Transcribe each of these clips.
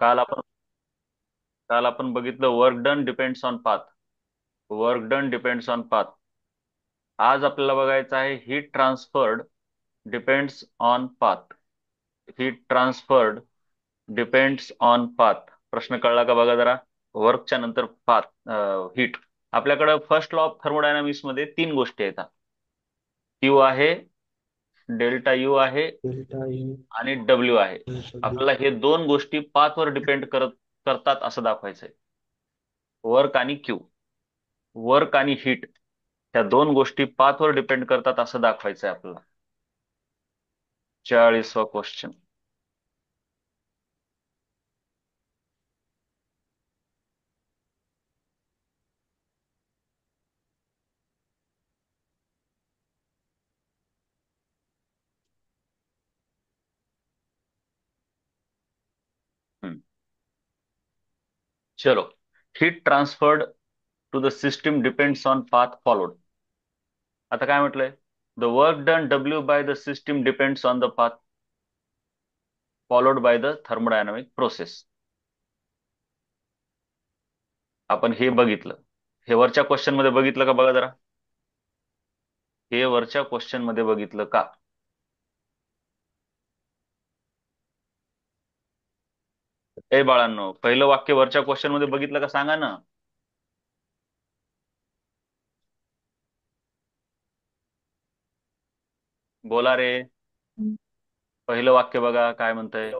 काल आपण काल आपण बघितलं work done depends on path. Work done depends on path. आज आपल्याला बघायचं आहे heat transferred depends on path. Heat transferred depends on path. प्रश्न कळला का बघा जरा. वर्कच्या नंतर पाथ, हीट. आपल्याकडे फर्स्ट लॉ ऑफ थर्मोडायनामिक्स मध्ये तीन गोष्टी येतात. क्यू आहे, डेल्टा यू आहे डेल्टा यू आणि डब्ल्यू आहे. डब्ल्यू. आपल्याला हे दोन गोष्टी पाथवर डिपेंड करतात असं दाखवायचंय. वर्क आणि क्यू, वर्क आणि हीट, ह्या दोन गोष्टी पाथवर डिपेंड करतात असं दाखवायचंय आपल्याला. 40वा क्वेश्चन. चलो. Heat transferred to the system depends on path followed. आता काय म्हटलंय? The work done W by the system depends on the path followed by the thermodynamic process. आपण हे बघितलं. हे वरच्या क्वेश्चन मध्ये बघितलं का बघा जरा. हे वरच्या क्वेश्चन मध्ये बघितलं का? ए बाळांनो, पहिलं वाक्य वरच्या क्वेश्चन मध्ये बघितलं का सांगा ना. बोला रे. पहिलं वाक्य बघा काय म्हणतंय.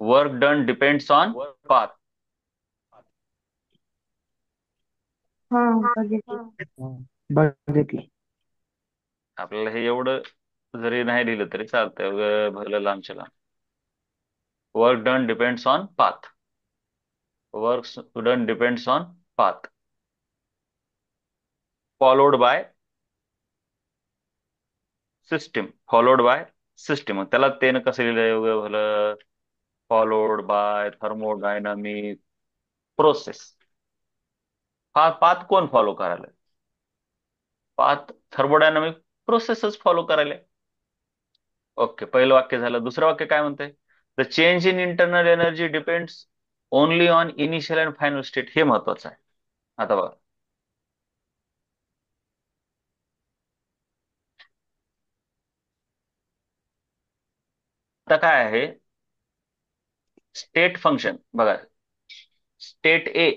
Work done depends on path. हा, बघितली. बघितली. आपल्याला हे एवढं जरी नाही लिहिलं तरी चालतंय, भरलं लांबच्या लांब. Work done depends on path. Work done depends on path followed by system. Followed by system, त्याला तेन कसं लिहिलंय उगं भलं. Followed by thermodynamic process. हा पाथ कोण फॉलो करायला? पाथ थर्मोडायनामिक प्रोसेसच फॉलो करायला. ओके, पहिलं वाक्य झालं. दुसरं वाक्य काय म्हणतंय? The change in internal energy depends only on initial and final state. हे महत्वाचं आहे. आता बघा. आता काय आहे? स्टेट फंक्शन बघा. स्टेट ए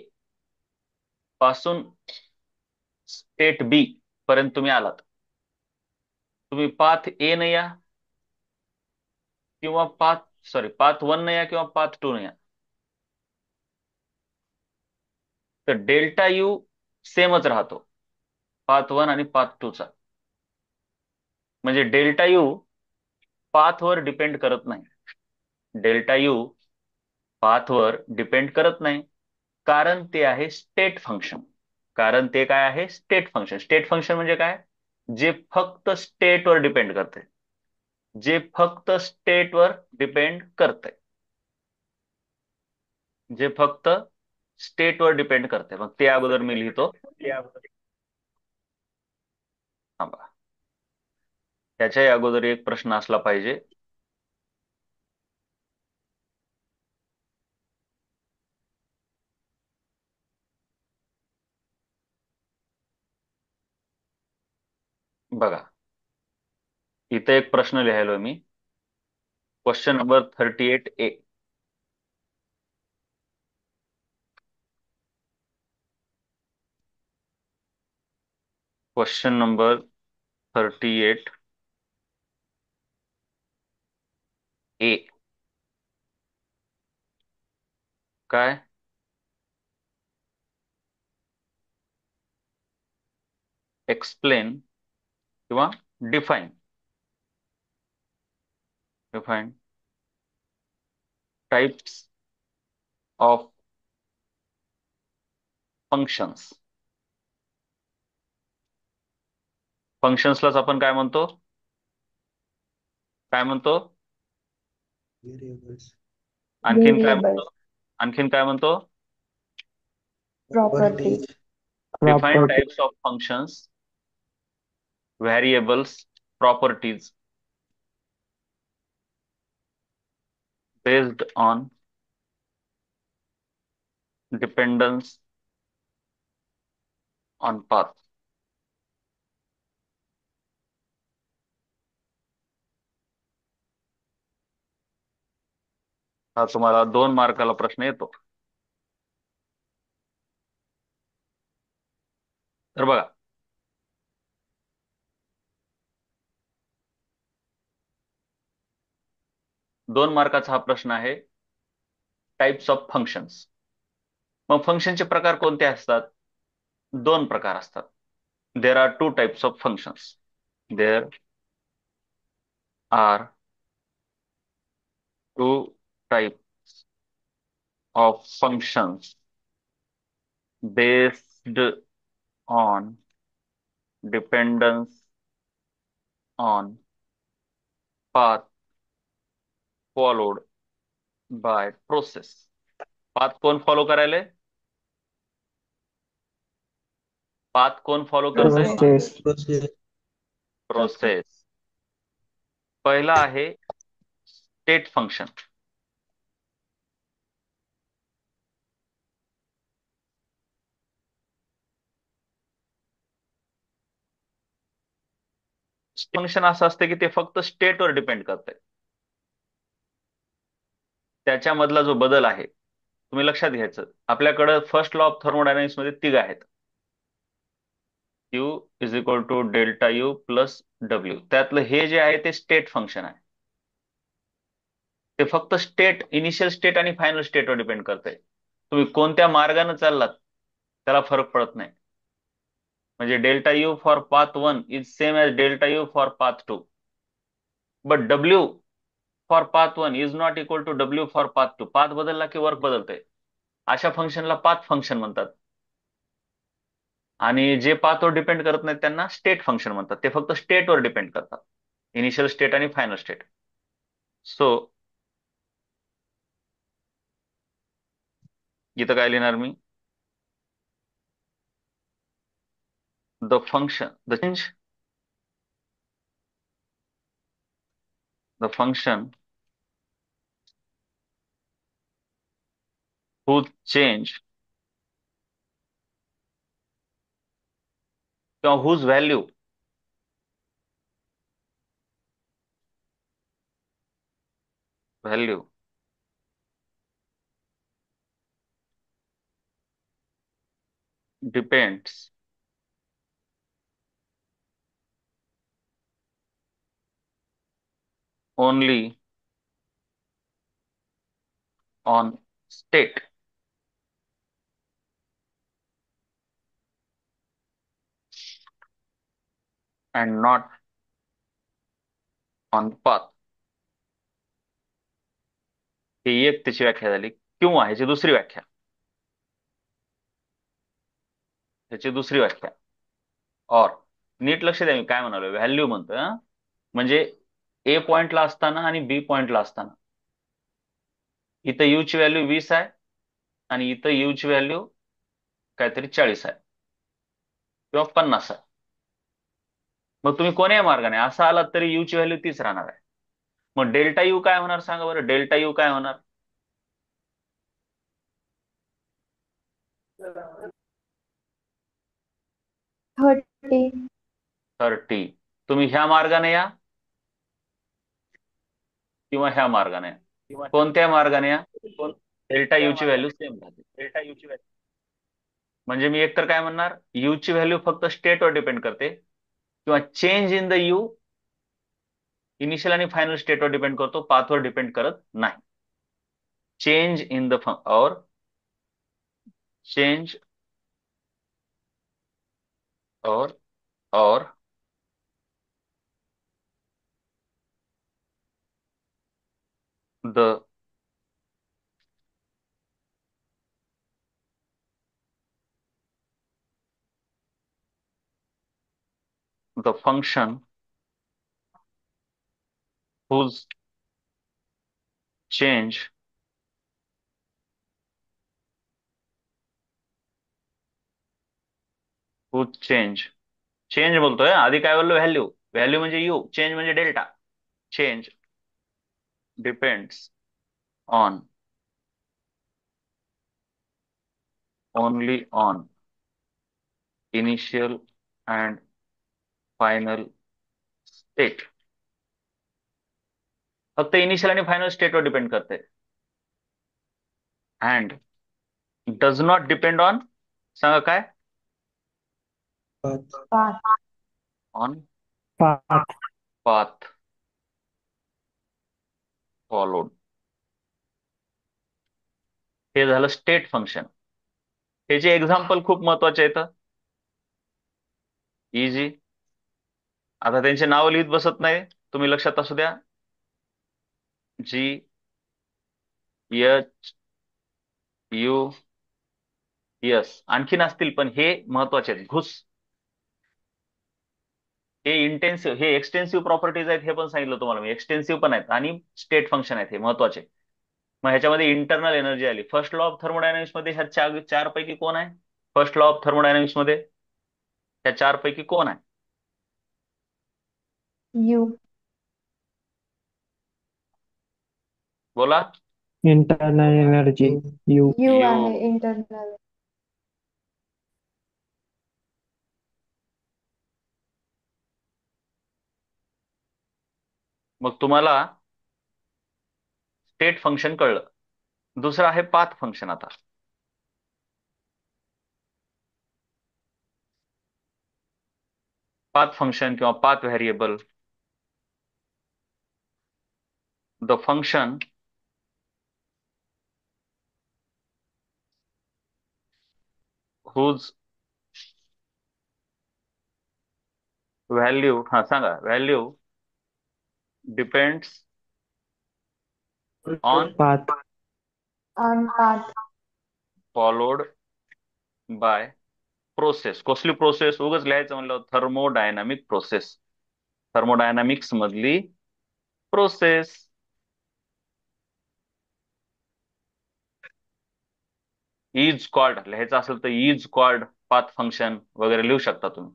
पासून स्टेट बी पर्यंत तुम्ही आलात. तुम्ही पाथ ए न या किंवा पाथ 1 न या किंवा पाथ 2 न या, तर डेल्टा यू सेमच राहतो पाथ 1 आणि पाथ 2 चा. म्हणजे डेल्टा यू पाथवर डिपेंड करत नाही. डेल्टा यू पाथवर डिपेंड करत नाही, कारण ते आहे स्टेट फंक्शन. कारण ते काय आहे? State function. स्टेट फंक्शन म्हणजे काय? जे फक्त स्टेटवर डिपेंड करते. जे फक्त स्टेटवर डिपेंड करते. जे फक्त स्टेटवर डिपेंड करते. मग ते अगोदर मी लिहितो. थांबा. त्याच्याही अगोदर एक प्रश्न असला पाहिजे. बघा, इथे एक प्रश्न लिहायलोय मी. Question number 38A. Question number 38A. काय? एक्सप्लेन किंवा define. Define types of functions. फंक्शन्सलाच आपण काय म्हणतो? काय म्हणतो? व्हेरिएबल्स. आणखीन काय व्हेरिएबल, म्हणतो? आणखीन काय म्हणतो? Property. Properties. Define property. Types of functions, variables, properties based on dependence on path. हा तुम्हाला 2 मार्काला प्रश्न येतो. तर बघा, 2 मार्काचा हा प्रश्न आहे. Types of functions. मग फंक्शनचे प्रकार कोणते असतात? 2 प्रकार असतात. There are 2 types of functions. There are 2 types of functions based on dependence on path followed by process. Path कोण फॉलो करायले? पाथ कोण फॉलो करतंय? प्रोसेस. प्रोसेस. पहिला आहे स्टेट फंक्शन. फंक्शन असं असतं की ते फक्त स्टेटवर डिपेंड करतंय. त्याच्यामधला जो बदल आहे तुम्ही लक्षात घ्यायचं. आपल्याकडे फर्स्ट लॉ ऑफ थर्मोडायनामिक्स मध्ये तिघ आहेत. Q is equal to delta U plus W. त्यातलं हे जे आहे ते स्टेट फंक्शन आहे. ते फक्त स्टेट, इनिशियल स्टेट आणि फायनल स्टेटवर डिपेंड करतंय. तुम्ही कोणत्या मार्गाने चाललात त्याला फरक पडत नाही. म्हणजे delta U for path 1 is same as delta U for path 2. But W for path 1 is not equal to W for path 2. Path बदलला की वर्क बदलतंय. अशा फंक्शनला पाथ फंक्शन म्हणतात. आणि जे पाथवर डिपेंड करत नाहीत त्यांना स्टेट फंक्शन म्हणतात. ते फक्त स्टेटवर डिपेंड करतात, इनिशियल स्टेट आणि फायनल स्टेट. सो इथं काय लिहिणार मी? The function the function whose change किंवा whose value depends only on state and not on path. ही एक त्याची व्याख्या झाली. किंवा ह्याची दुसरी व्याख्या और नीट लक्ष द्या मी काय म्हणालो. व्हॅल्यू म्हणतोय हा. म्हणजे ए पॉइंटला असताना आणि बी पॉइंटला असताना इथं यू ची व्हॅल्यू 20 आहे आणि इथं यू ची व्हॅल्यू काहीतरी 40 आहे किंवा 50 आहे. मग तुम्ही कोण्याही मार्गाने असं आलात तरी यू ची व्हॅल्यू तीच राहणार आहे. मग डेल्टा यू काय होणार सांगा बरं? डेल्टा यू काय होणार? 30. 30. तुम्ही ह्या मार्गाने या किंवा ह्या मार्गाने या, कोणत्या मार्गाने या, डेल्टा यू ची व्हॅल्यू सेम राहते. म्हणजे मी एकतर काय म्हणणार, यू ची व्हॅल्यू फक्त स्टेटवर डिपेंड करते किंवा change in the you initial आणि फायनल स्टेटवर डिपेंड करतो, पाथवर डिपेंड करत नाही. चेंज इन द और चेंज और the the function whose change change change बोलतोय आधी, काय बोललो? व्हॅल्यू. व्हॅल्यू म्हणजे यू, चेंज म्हणजे delta. Change depends on only on initial and final state. फक्त इनिशियल आणि फायनल स्टेटवर डिपेंड करते. And does not depend on, सांगा काय? Path. Path. On path. Path followed. हे झालं स्टेट फंक्शन. हे जे एक्झाम्पल खूप महत्वाचे आहेत. इजी. आता त्यांचे नाव लिहित बसत नाही, तुम्ही लक्षात असू द्या. जी एच यू एस आणखीन असतील, पण हे महत्वाचे आहेत. घुस. हे इंटेन्सिव्ह, हे एक्सटेन्सिव्ह प्रॉपर्टीज आहेत, हे पण सांगितलं तुम्हाला मी. एक्सटेन्सिव्ह पण आहेत आणि स्टेट फंक्शन आहेत, हे महत्वाचे. मग ह्याच्यामध्ये इंटरनल एनर्जी आली. फर्स्ट लॉ ऑफ थर्मोडायनामिक्स मध्ये ह्या चार पैकी कोण आहे? फर्स्ट लॉ ऑफ थर्मोडायनामिक्स मध्ये ह्या चार पैकी कोण आहे? यू. बोला. Internal energy. U. U U. आहे इंटरनल. मग तुम्हाला स्टेट फंक्शन कळलं. दुसरं आहे पाथ फंक्शन. आता पाथ फंक्शन किंवा path variable, the function whose value, हा सांगा, value depends on path. On path. Followed by process. कसली प्रोसेस? उगाच लिहायचं म्हणलं, थर्मोडायनामिक प्रोसेस. थर्मोडायनामिक्स मधली प्रोसेस. इज कॉल्ड लिहायचं असेल तर इज कॉल्ड पाथ फंक्शन वगैरे लिहू शकता तुम्ही,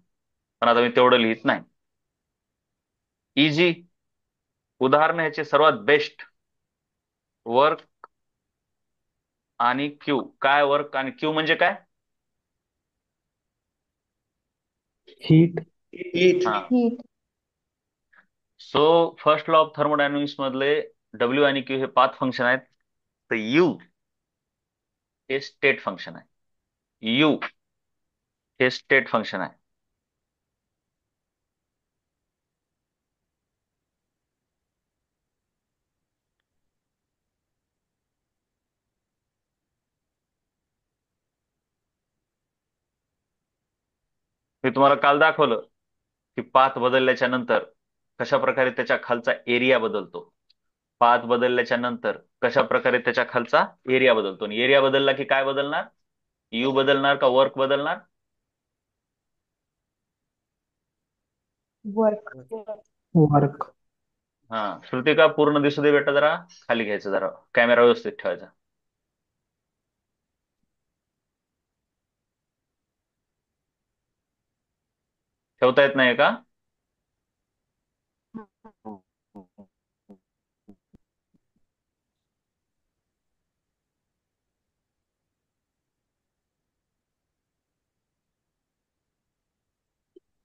पण आता मी तेवढं लिहित नाही. इजी. उदाहरण ह्याचे सर्वात बेस्ट, वर्क आणि क्यू. काय वर्क आणि क्यू म्हणजे काय? हीट. हा. Heat. So first law of thermodynamics मधले डब्ल्यू आणि क्यू हे पाथ फंक्शन आहेत. तर यू हे स्टेट फंक्शन आहे. यू हे स्टेट फंक्शन आहे. मी तुम्हाला काल दाखवलं की पाथ बदलल्याच्या नंतर कशा प्रकारे त्याच्या खालचा एरिया बदलतो. पाथ बदलल्याच्या नंतर कशा प्रकारे त्याच्या खालचा एरिया बदलतो. आणि एरिया बदलला की काय बदलणार? यू बदलणार का वर्क बदलणार? वर्क. वर्क. हा. श्रुती का पूर्ण दिसू दे बेटा, जरा खाली घ्यायचं, जरा कॅमेरा व्यवस्थित ठेवायचा. ठेवता येत नाही का?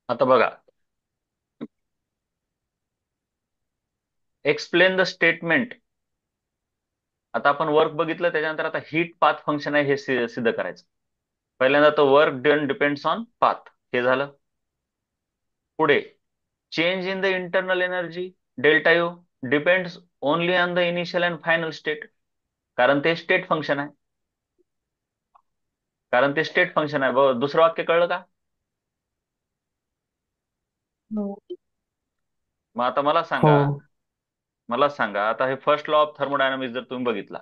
आता बघा, एक्सप्लेन द स्टेटमेंट. आता आपण वर्क बघितलं, त्याच्यानंतर आता हीट पाथ फंक्शन आहे हे सिद्ध करायचं. पहिल्यांदा तो work done depends on path, हे झालं. पुढे change in the internal energy delta U depends only on the initial and final state. कारण ते स्टेट फंक्शन आहे. कारण ते स्टेट फंक्शन आहे. दुसरं वाक्य कळलं का? हो. मग आता मला हो. सांगा, आता हे फर्स्ट लॉ ऑफ थर्मोडायनामिक्स जर तुम्ही बघितला,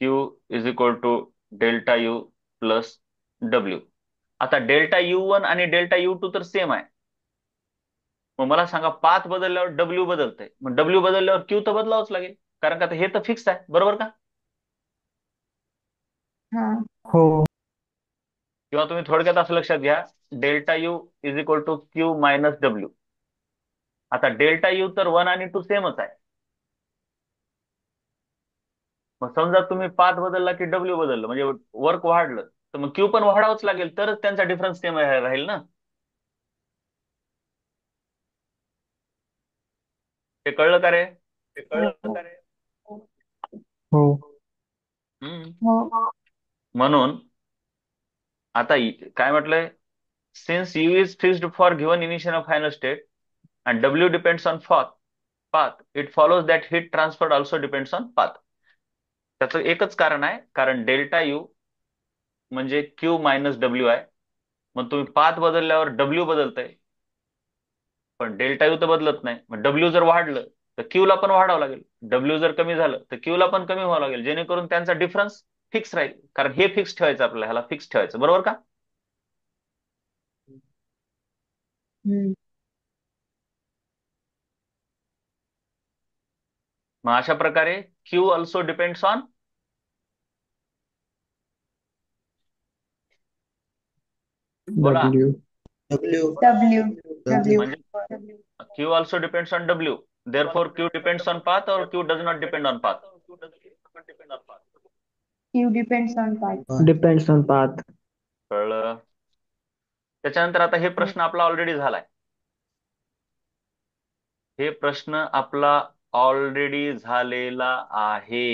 Q is equal to delta U plus W. आता डेल्टा यू वन आणि डेल्टा यू टू तर सेम आहे. मग मला सांगा, पाथ बदलल्यावर डब्ल्यू बदलतंय, मग डब्ल्यू बदलल्यावर क्यू तर बदलावंच लागेल, कारण का हे तर फिक्स आहे, बरोबर का? हा. हो. किंवा तुम्ही थोडक्यात असं लक्षात घ्या, delta U is equal to Q minus W. आता डेल्टा यू तर वन आणि टू सेमच आहे. मग समजा तुम्ही पाथ बदलला की डब्ल्यू बदललं म्हणजे वर्क वाढलं, तर मग क्यू पण वाढावंच लागेल, तरच त्यांचा डिफरन्स सेम राहील ना. ते कळलं का रे? हो. हो. हम्म. हो. म्हणून आता काय म्हटलंय, since you is fixed for given initial of final state and W depends on path, it follows that heat transfer also depends on path. त्याचं एकच कारण आहे, कारण डेल्टा यू म्हणजे क्यू मायनस डब्ल्यू आहे. मग तुम्ही पाथ बदलल्यावर डब्ल्यू बदलतंय, पण डेल्टा यू तर बदलत नाही. मग डब्ल्यू जर वाढलं तर क्यू ला पण वाढावं लागेल, डब्ल्यू जर कमी झालं तर क्यू ला पण कमी व्हावं लागेल, जेणेकरून त्यांचा डिफरन्स फिक्स राहील. कारण हे फिक्स ठेवायचं आपल्याला, ह्याला फिक्स ठेवायचं, बरोबर का? हम्म. मग अशा प्रकारे क्यू ऑल्सो डिपेंड्स ऑन, बोला. डब्ल्यू. डब्ल्यू. डब्ल्यू. म्हणजे Q also depends on W, therefore Q depends on path और Q does not depend on path. Q depends on path. Depends on path. कळलं? त्याच्यानंतर आता हे प्रश्न आपला ऑलरेडी झालाय. हे प्रश्न आपला ऑलरेडी झालेला आहे.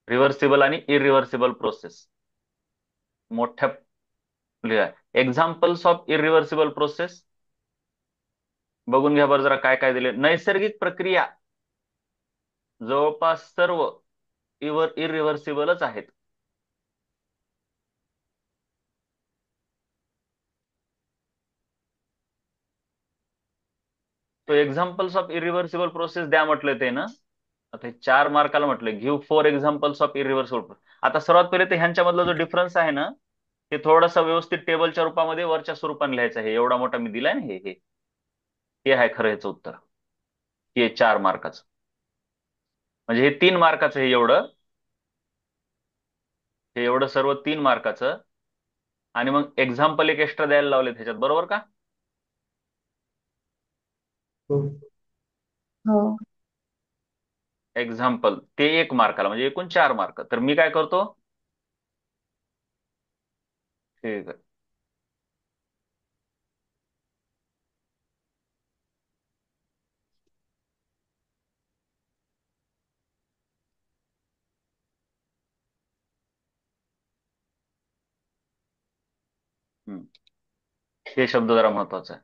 रिव्हर्सिबल आणि इरिव्हर्सिबल प्रोसेस मोठ्या लिहा. एक्झाम्पल्स ऑफ इरिव्हर्सिबल प्रोसेस बघून घ्या बरं जरा, काय काय दिले. नैसर्गिक प्रक्रिया जवळपास सर्व इरिव्हर्सिबलच आहेत. तो एक्झाम्पल्स ऑफ इरिव्हर्सिबल प्रोसेस द्या म्हटलं ते ना. आता हे 4 मार्काला म्हटलं give 4 examples of irreversible process. आता सर्वात पहिले तर ह्यांच्यामधला जो डिफरन्स आहे ना, हे थोडासा व्यवस्थित टेबलच्या रूपामध्ये वरच्या स्वरूपाने लिहायचं आहे. एवढा मोठा मी दिलाय ना, हे हे हे आहे खरं ह्याचं उत्तर. हे 4 मार्काचं, म्हणजे हे 3 मार्काचं, हे एवढं सर्व 3 मार्काचं. आणि मग एक्झाम्पल एक एक्स्ट्रा द्यायला लावले त्याच्यात, बरोबर का? हो. एक्झाम्पल ते 1 मार्काला, म्हणजे एकूण 4 मार्क. तर मी काय करतो, ठीक आहे. हम्म. हे शब्द जरा महत्वाचा आहे.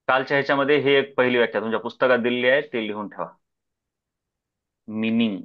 कालच्या ह्याच्यामध्ये हे एक पहिली व्याख्या तुमच्या पुस्तकात दिलेली आहे, ते लिहून ठेवा. मिनिंग.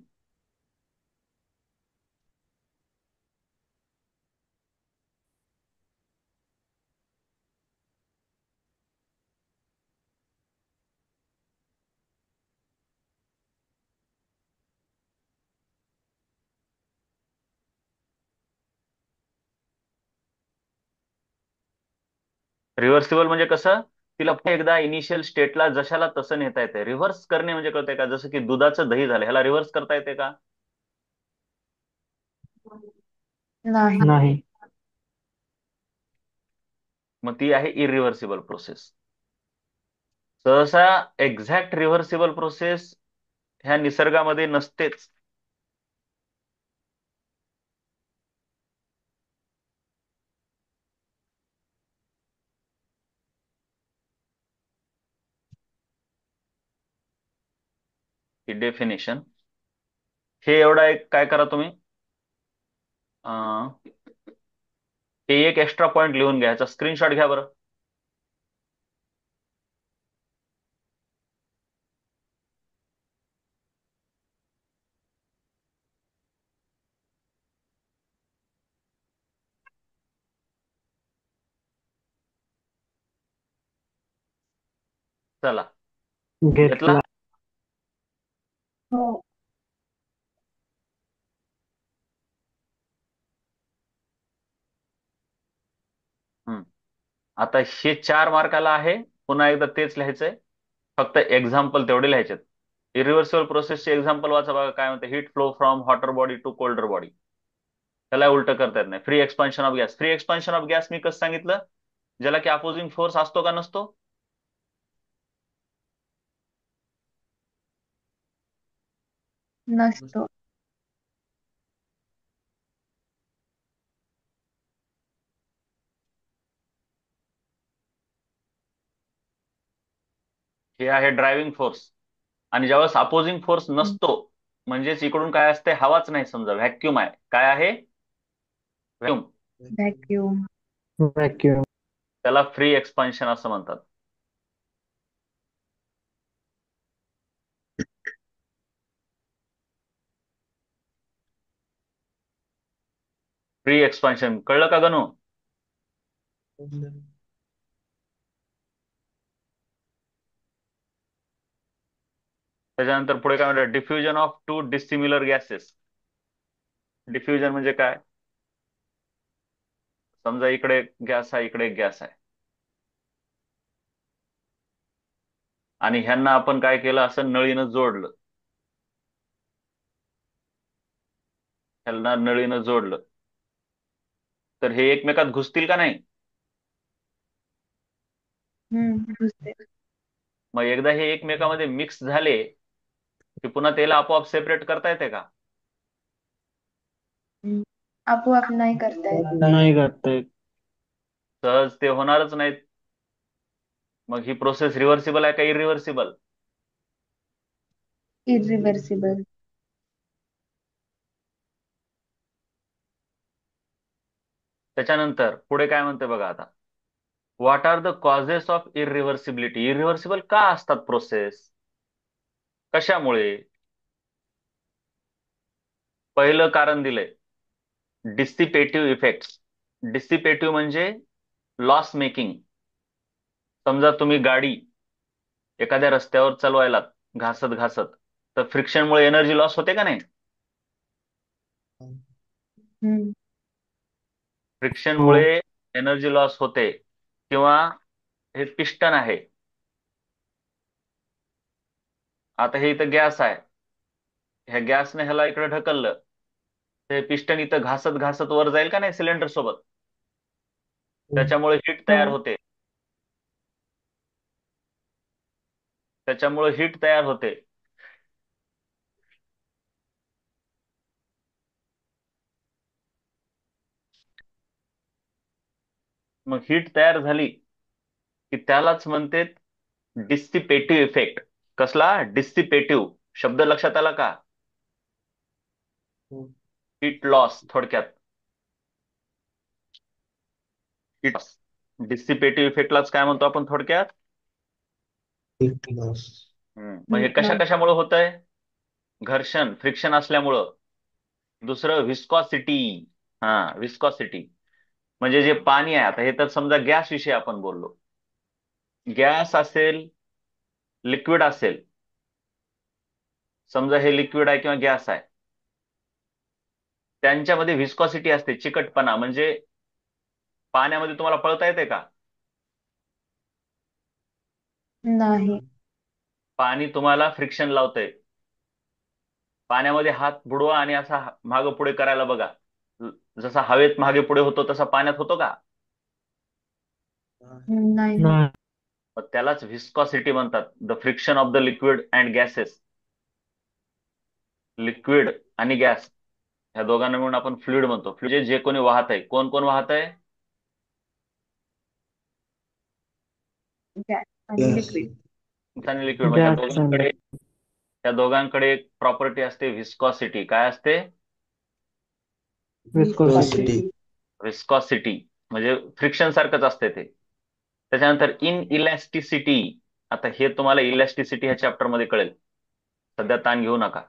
रिव्हर्सिबल म्हणजे कसं, तिला पुन्हा एकदा इनिशियल स्टेटला जशाला तसं नेता येते. रिव्हर्स करणे म्हणजे कळतंय का, जसं की दुधाचं दही झालं, ह्याला रिव्हर्स करता येते का? नाही. नाही. मग ती आहे इरिव्हर्सिबल प्रोसेस. सहसा एक्झॅक्ट रिव्हर्सिबल प्रोसेस ह्या निसर्गामध्ये नसतेच. ही डेफिनेशन. हे एवढा एक काय करा तुम्ही, अं, हे एक एक्स्ट्रा पॉइंट लिहून घ्या, ह्याचा स्क्रीनशॉट घ्या बरं. चला, घेतला. घेतला. हो. हम्म. आता हे 4 मार्काला आहे. पुन्हा एकदा तेच लिहायचंय, फक्त एक्झाम्पल तेवढे लिहायचे. इरिव्हर्सिबल प्रोसेसचे एक्झाम्पल वाचा बघा, काय म्हणते. Heat flow from hotter body to colder body. त्याला उलट करता येत नाही. Free expansion of gas. Free expansion of gas मी कसं सांगितलं, ज्याला की अपोजिंग फोर्स असतो का नसतो? नसतो. हे आहे ड्रायव्हिंग फोर्स. आणि ज्यावेळेस अपोजिंग फोर्स नसतो, म्हणजेच इकडून काय असते, हवाच नाही, समजा व्हॅक्युम आहे. काय आहे? व्हॅक्युम. व्हॅक्यूम. व्हॅक्यूम. त्याला फ्री एक्सपान्शन असं म्हणतात. फ्री एक्सपान्शन कळलं का गणू? त्याच्यानंतर पुढे काय म्हणतात, diffusion of to dissimilar gases. Diffusion म्हणजे काय? समजा इकडे गॅस आहे, इकडे गॅस आहे, आणि ह्यांना आपण काय केलं, असं नळीनं जोडलं. ह्यांना नळीनं जोडलं तर हे एकमेकात घुसतील का नाही? घुसते. मग एकदा हे एकमेकामध्ये मिक्स झाले की पुन्हा त्याला आपोआप सेपरेट करता येते का? हम्म. आपोआप नाही करता येत. नाही करता येत. सहज ते होणारच नाहीत. मग ही प्रोसेस रिव्हर्सिबल आहे का इरिव्हर्सिबल? इरिव्हर्सिबल. त्याच्यानंतर पुढे काय म्हणते बघा आता, what are the causes of irreversibility. Irreversible का असतात प्रोसेस? कशामुळे? पहिलं कारण दिलंय, डिसिपेटिव्ह इफेक्ट्स. डिसिपेटिव्ह म्हणजे लॉस मेकिंग. समजा तुम्ही गाडी एखाद्या रस्त्यावर चालवायला घासत घासत, तर फ्रिक्शनमुळे एनर्जी लॉस होते का नाही? हम्म. हो. फ्रिक्शनमुळे एनर्जी लॉस होते. किंवा हे पिस्टन आहे, आता हे इथं गॅस आहे, ह्या गॅसने ह्याला इकडे ढकललं, तर हे पिस्टन इथं घासत घासत वर जाईल का नाही सिलेंडर सोबत? त्याच्यामुळे हीट हो. तयार होते. त्याच्यामुळे हीट तयार होते. मग हीट तयार झाली की त्यालाच म्हणते डिसिपेटिव्ह इफेक्ट. कसला? डिसिपेटिव्ह. शब्द लक्षात आला का? हीट लॉस थोडक्यात. हीट डिसिपेटिव्ह इफेक्टलाच काय म्हणतो आपण थोडक्यात? मग हे हीट कशा लॉस. कशामुळे होत आहे? घर्षण, फ्रिक्शन असल्यामुळं. दुसरं विस्कॉसिटी. हा, विस्कॉसिटी म्हणजे जे पाणी आहे, आता हे तर समजा गॅस विषयी आपण बोललो. गॅस असेल, लिक्विड असेल, समजा हे लिक्विड आहे किंवा गॅस आहे, त्यांच्यामध्ये व्हिस्कॉसिटी असते, चिकटपणा. म्हणजे पाण्यामध्ये तुम्हाला पळता येते का? नाही. पाणी तुम्हाला फ्रिक्शन लावतंय. पाण्यामध्ये हात बुडवा आणि असा मागे पुढे करायला बघा. जसा हवेत मागे पुढे होतो तसा पाण्यात होतो का? नाही होत. नाही. मग त्यालाच व्हिस्कॉसिटी म्हणतात, the friction of the liquid and gases. Liquid आणि गॅस ह्या दोघांना मिळून आपण फ्लुइड म्हणतो. फ्लुइड जे कोणी वाहत आहे, कोण कोण वाहत आहे? गॅस आणि लिक्विड. आणि लिक्विड. मग गॅस आणि ह्या दोघांकडे एक प्रॉपर्टी असते, व्हिस्कॉसिटी. काय असते? विस्कोसिटी. विस्कॉसिटी. विस्कॉसिटी म्हणजे फ्रिक्शन सारखंच असते ते. त्याच्यानंतर इन इलॅस्टिसिटी. आता हे तुम्हाला इलॅस्टिसिटी ह्या चॅप्टर मध्ये कळेल, सध्या ताण घेऊ नका.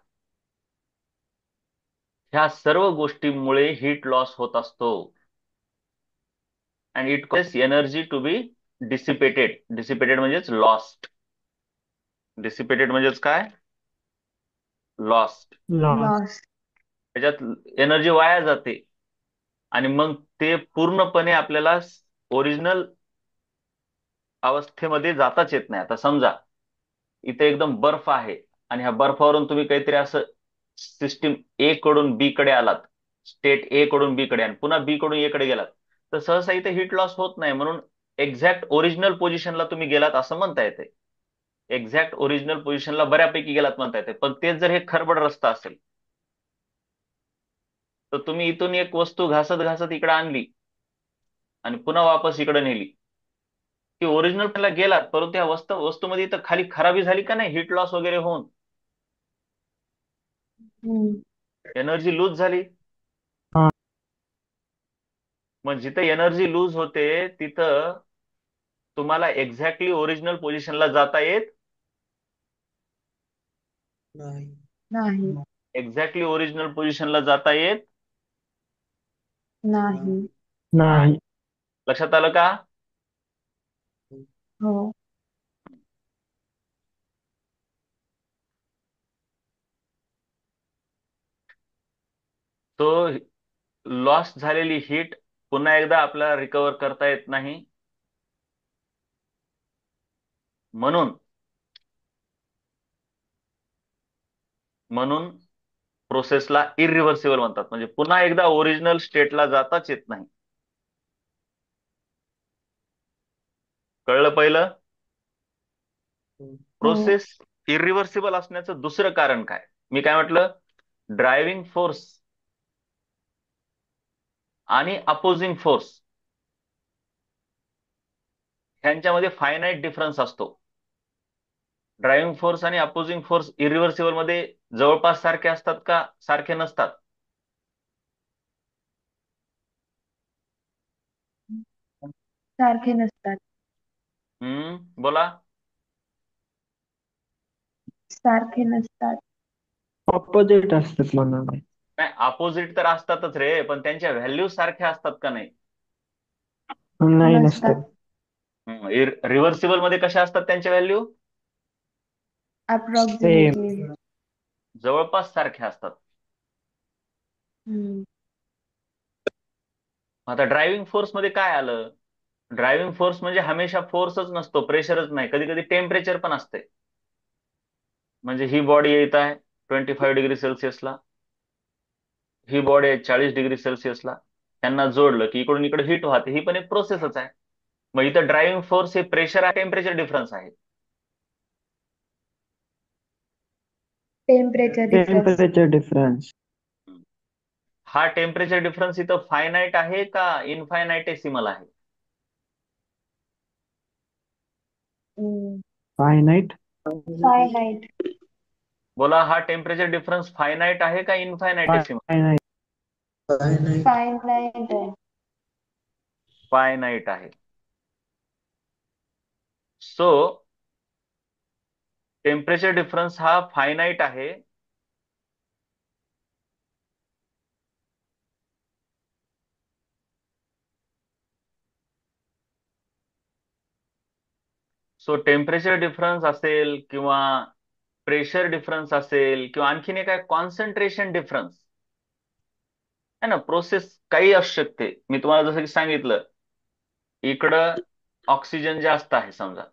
ह्या सर्व गोष्टींमुळे हीट लॉस होत असतो. And it cause energy to be dissipated. Dissipated म्हणजेच लॉस्ट. डिसिपेटेड म्हणजेच काय? लॉस्ट. लॉस. लॉस. त्याच्यात एनर्जी वाया जाते आणि मग ते पूर्णपणे आपल्याला ओरिजिनल अवस्थेमध्ये जाताच येत नाही. आता समजा इथे एकदम बर्फ आहे आणि ह्या बर्फावरून तुम्ही काहीतरी असं सिस्टीम ए कडून बी कडे आलात, स्टेट ए कडून बी कडे, आणि पुन्हा बी कडून ए कडे गेलात, तर सहसा इथे हीट लॉस होत नाही. म्हणून एक्झॅक्ट ओरिजिनल पोझिशनला तुम्ही गेलात असं म्हणता येते. एक्झॅक्ट ओरिजिनल पोझिशनला बऱ्यापैकी गेलात म्हणता येते, पण तेच जर हे खरबड रस्ता असेल, तर तुम्ही इथून एक वस्तू घासत घासत इकडे आणली आणि पुन्हा वापस इकडे नेली, की ओरिजिनल ला गेलात, परंतु त्या वस्तूमध्ये इथं खाली खराबी झाली का नाही, हिट लॉस वगैरे होऊन हम्म. एनर्जी लूज झाली. हा. मग जिथे एनर्जी लूज होते तिथं तुम्हाला एक्झॅक्टली ओरिजिनल पोझिशनला जाता येत नाही. नाही. एक्झॅक्टली ओरिजिनल पोझिशनला जाता येत नाही. नाही. लक्षात आलं का? हो. तो लॉस झालेली हीट पुन्हा एकदा आपल्याला रिकव्हर करता येत नाही. म्हणून म्हणून प्रोसेसला इरिव्हर्सिबल म्हणतात, म्हणजे पुन्हा एकदा ओरिजिनल स्टेटला जाताच येत नाही. कळलं पहिलं? हो. प्रोसेस इरिव्हर्सिबल असण्याचं दुसरं कारण काय? मी काय म्हटलं? ड्रायव्हिंग फोर्स आणि अपोजिंग फोर्स ह्यांच्यामध्ये फायनाईट डिफरन्स असतो. ड्रायव्हिंग फोर्स आणि अपोजिंग फोर्स इरिव्हर्सिबल मध्ये जवळपास सारखे असतात का सारखे नसतात? सारखे नसतात. बोला. सारखे नसतात. ऑपोजिट असतात म्हणा. नाही, अपोजिट तर असतातच रे, पण त्यांच्या व्हॅल्यू सारख्या असतात का नाही? नाही, नसतात. नसतात. रिव्हर्सिबल मध्ये कशा असतात त्यांच्या व्हॅल्यू? सेम. अप्रॉक्सिमेटली. जवळपास सारख्या असतात. हम्म. आता ड्रायव्हिंग फोर्स मध्ये काय आलं? ड्रायव्हिंग फोर्स म्हणजे हमेशा फोर्सच नसतो, प्रेशरच नाही, कधी कधी टेम्परेचर पण असते. म्हणजे ही बॉडी येत आहे 25 डिग्री सेल्सिअसला, ही बॉडी आहे 40 डिग्री सेल्सिअसला, त्यांना जोडलं की इकडून इकडे हीट वाहते, ही पण एक प्रोसेसच आहे. मग इथं ड्रायव्हिंग फोर्स हे प्रेशर आहे, टेम्परेचर डिफरन्स आहे. Temperature difference. Temperature difference. हा टेम्परेचर डिफरन्स इथं फायनाईट आहे का इनफायनाइटेसिमल आहे? फायनाईट. फायनाईट. बोला, हा टेम्परेचर डिफरन्स फायनाईट आहे का इनफायनाइटेसिमल? फायनाईट. फायनाईट आहे. फायनाईट आहे. सो टेम्परेचर डिफरन्स हा फायनाईट आहे. सो टेम्परेचर डिफरन्स असेल किंवा प्रेशर डिफरन्स असेल किंवा आणखीन एक आहे कॉन्सन्ट्रेशन डिफरन्स, है ना, प्रोसेस काही असू शकते. मी तुम्हाला जसं की सांगितलं, इकडं ऑक्सिजन जास्त आहे समजा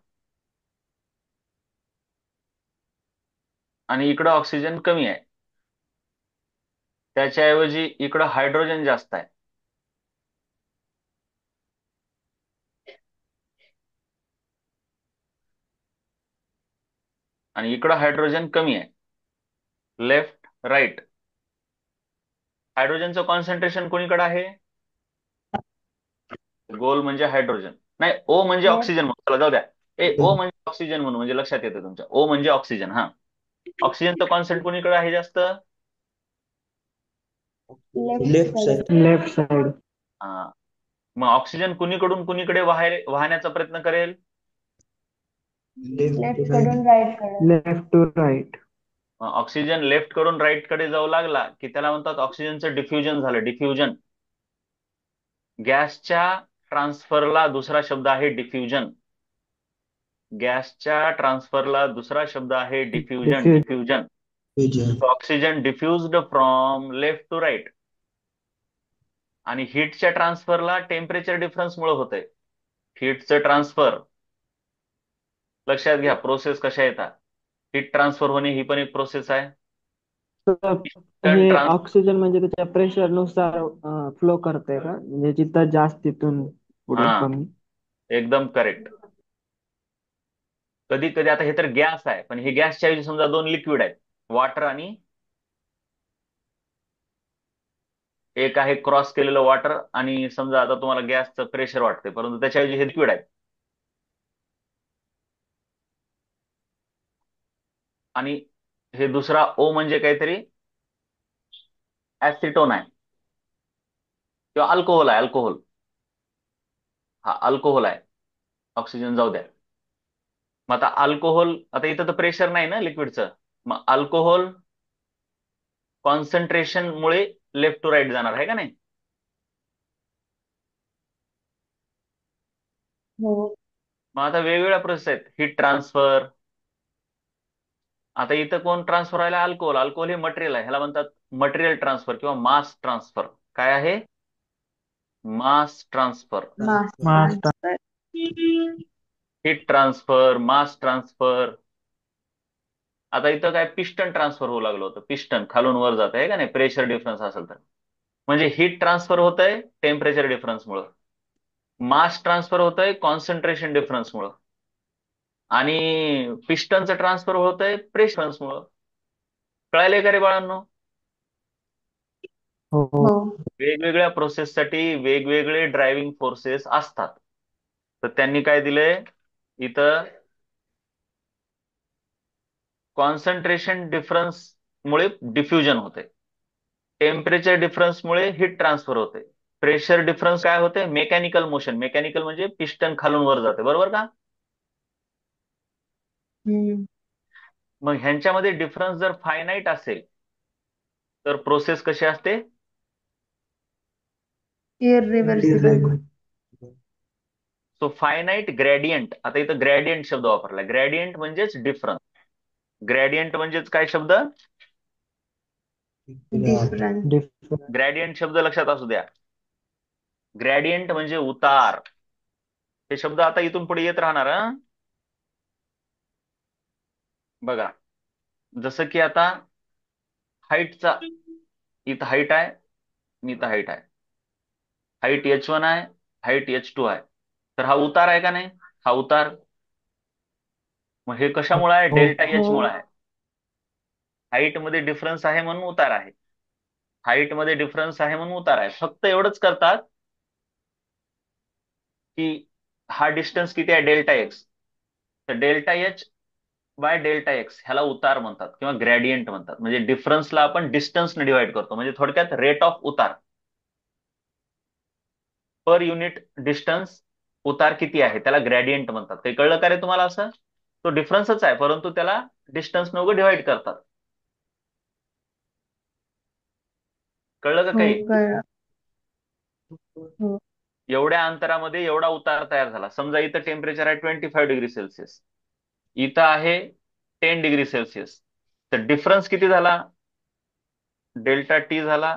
आणि इकडं ऑक्सिजन कमी आहे, त्याच्याऐवजी इकडं हायड्रोजन जास्त आहे आणि इकडं हायड्रोजन कमी आहे. लेफ्ट राईट, हायड्रोजनचं कॉन्सन्ट्रेशन कोणीकडे आहे? गोल म्हणजे हायड्रोजन, नाही ओ म्हणजे लेफ्ट. ऑक्सिजन म्हणून, चला जाऊ द्या. ओ म्हणजे ऑक्सिजन म्हणून, म्हणजे लक्षात येतं तुमच्या, ओ म्हणजे ऑक्सिजन. हा, ऑक्सिजनचं कॉन्सन्ट्रेट कोणीकडे आहे जास्त? Left side. Left side. हा, मग ऑक्सिजन कुणीकडून कुणीकडे वाहण्याचा प्रयत्न करेल? लेफ्ट कडून राईट कडे. Left to right. Oxygen left कडून राईट कडे जाऊ लागला की त्याला म्हणतात ऑक्सिजनचं डिफ्युजन झालं. डिफ्युजन, गॅसच्या ट्रान्सफरला दुसरा शब्द आहे डिफ्युजन. गॅसच्या ट्रान्सफरला दुसरा शब्द आहे diffusion. Diffuse. Diffusion, oxygen diffused from left to right. आणि हीटच्या ट्रान्सफरला टेम्परेचर डिफरन्स मुळे होतंय. हीटचं ट्रान्सफर, लक्षात घ्या प्रोसेस कशा येतात. हीट ट्रान्सफर होणे ही पण एक प्रोसेस आहे. हे ट्रान्स ऑक्सिजन म्हणजे त्याच्या प्रेशर नुसार फ्लो करते का, म्हणजे जिथं जास्त तिथून पुढे हा, कमी? एकदम करेक्ट. कधी कधी आता हे तर गॅस आहे, पण हे गॅसच्या ऐवजी समजा दोन लिक्विड आहेत, वॉटर आणि एक आहे क्रॉस केलेलं वॉटर, आणि समजा आता तुम्हाला गॅसचं प्रेशर वाटते, परंतु त्याच्याऐवजी हे लिक्विड आहे. आणि हे दुसरा ओ म्हणजे काहीतरी ऍसिटोन आहे किंवा अल्कोहोल आहे, अल्कोहोल. हा अल्कोहोल आहे. ऑक्सिजन जाऊ द्या. मग आता अल्कोहोल, आता इथं तर प्रेशर नाही ना लिक्विडचं, मग अल्कोहोल कॉन्सन्ट्रेशन मुळे लेफ्ट टू राईट जाणार आहे का नाही? हो. मग आता वेगवेगळ्या प्रोसेस आहेत, हीट ट्रान्सफर. आता इथं कोण ट्रान्सफर व्हायला? अल्कोहोल. अल्कोहोल हे मटेरियल आहे, ह्याला म्हणतात मटेरियल ट्रान्सफर किंवा मास ट्रान्सफर. काय आहे? मास ट्रान्सफर. मास मास्टर. ट्रान्सफर. हीट ट्रान्सफर, मास ट्रान्सफर. आता इथं काय पिस्टन ट्रान्सफर होऊ लागलं होतं, पिस्टन खालून वर जात आहे का नाही, प्रेशर डिफरन्स असेल तर. म्हणजे हीट ट्रान्सफर होत आहे टेम्परेचर डिफरन्समुळं, मास ट्रान्सफर होत आहे कॉन्सन्ट्रेशन डिफरन्समुळं, आणि पिस्टनचं ट्रान्सफर होत आहे प्रेशरन्समुळं. कळायलंय का रे बाळांनो? हो हो. हो. वेगवेगळ्या प्रोसेससाठी वेगवेगळे ड्रायव्हिंग फोर्सेस असतात. तर त्यांनी काय दिलंय इथं? कॉन्सन्ट्रेशन डिफरन्स मुळे डिफ्युजन होते, टेम्परेचर डिफरन्स मुळे हीट ट्रान्सफर होते, प्रेशर डिफरन्स काय होते? Mechanical motion. मेकॅनिकल म्हणजे पिस्टन खालून वर जाते, बरोबर का? हम्म. मग ह्यांच्यामध्ये डिफरन्स जर फायनाईट असेल तर प्रोसेस कशी असते? इरिव्हर्सिबल. So finite gradient. आता इथं ग्रेडियंट शब्द वापरला. ग्रेडियंट म्हणजेच डिफरन्स. ग्रेडियंट म्हणजेच काय शब्द? डिफरन्स. डिफरंट. ग्रेडियंट शब्द लक्षात असू द्या. ग्रेडियंट म्हणजे उतार. हे शब्द आता इथून पुढे येत राहणार हं? बघा, जसं की आता हाईटचा, इथं हाईट आहे आणि इथं हाईट आहे. हाईट H1 आहे, हाईट H2 आहे. तर हा उतार आहे का नाही? हा उतार. मग हे कशामुळे आहे? हो डेल्टा हो. एच मुळे आहे. हाईट मध्ये डिफरन्स आहे म्हणून उतार आहे. हाईट मध्ये डिफरन्स आहे म्हणून उतार आहे. फक्त एवढंच करतात की हा डिस्टन्स किती आहे? Delta X. तर delta H by delta X ह्याला उतार म्हणतात किंवा ग्रेडियंट म्हणतात. म्हणजे डिफरन्सला आपण डिस्टन्सने डिवाइड करतो, म्हणजे थोडक्यात रेट ऑफ उतार पर युनिट डिस्टन्स. उतार किती आहे त्याला ग्रेडियंट म्हणतात. काही कळलं का रे तुम्हाला? असं तो डिफरन्सच आहे, परंतु त्याला डिस्टन्स न डिवाइड करतात. कळलं का हो. काही? कळलं. हो. एवढ्या अंतरामध्ये एवढा उतार तयार झाला. समजा इथं टेम्परेचर आहे 25°C, इथं आहे 10°C. तर डिफरन्स किती झाला? डेल्टा टी झाला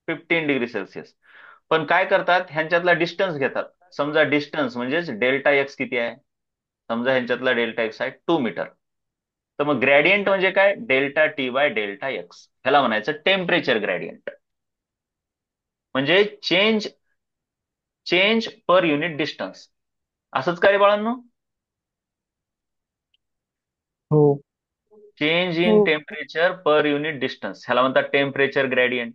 15°C. पण काय करतात, ह्यांच्यातला डिस्टन्स घेतात. समजा डिस्टन्स म्हणजेच डेल्टा एक्स किती आहे? समजा ह्यांच्यातला डेल्टा एक्स आहे 2 मीटर. तर मग ग्रेडियंट म्हणजे काय? Delta T bye delta X. ह्याला म्हणायचं टेम्परेचर ग्रेडियंट. म्हणजे change change per unit distance. असंच काय बाळांनो? हो. चेंज इन हो. टेम्परेचर पर युनिट डिस्टन्स ह्याला म्हणतात temperature gradient.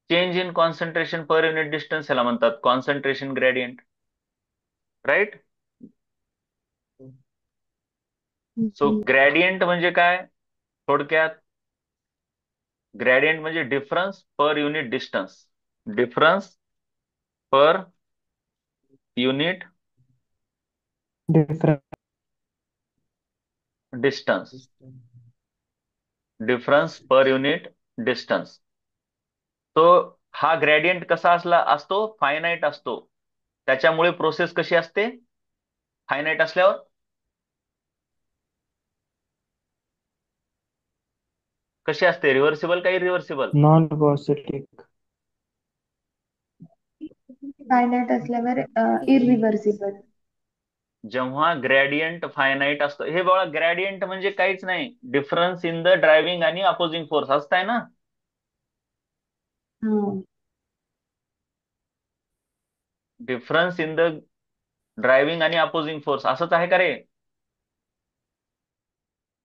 Change in concentration per unit distance ह्याला म्हणतात कॉन्सन्ट्रेशन ग्रेडियंट. राईट? सो हम्म. ग्रेडियंट म्हणजे काय थोडक्यात? ग्रेडियंट म्हणजे difference per unit distance. Difference per unit different. Distance. Difference per unit distance. तो हा ग्रेडियंट कसा असतो? फायनाईट असतो. त्याच्यामुळे प्रोसेस कशी असते? फायनाईट असल्यावर कशी असते? रिव्हर्सिबल का इरिव्हर्सिबल? Non positive. फायनाईट असल्यावर इरिव्हर्सिबल. जेव्हा ग्रेडियंट फायनाईट असतो, हे बघा ग्रेडियंट म्हणजे काहीच नाही, डिफरन्स इन द ड्रायव्हिंग आणि अपोजिंग फोर्स असताय ना. हो. डिफरन्स इन द ड्रायव्हिंग आणि अपोजिंग फोर्स असंच आहे का रे?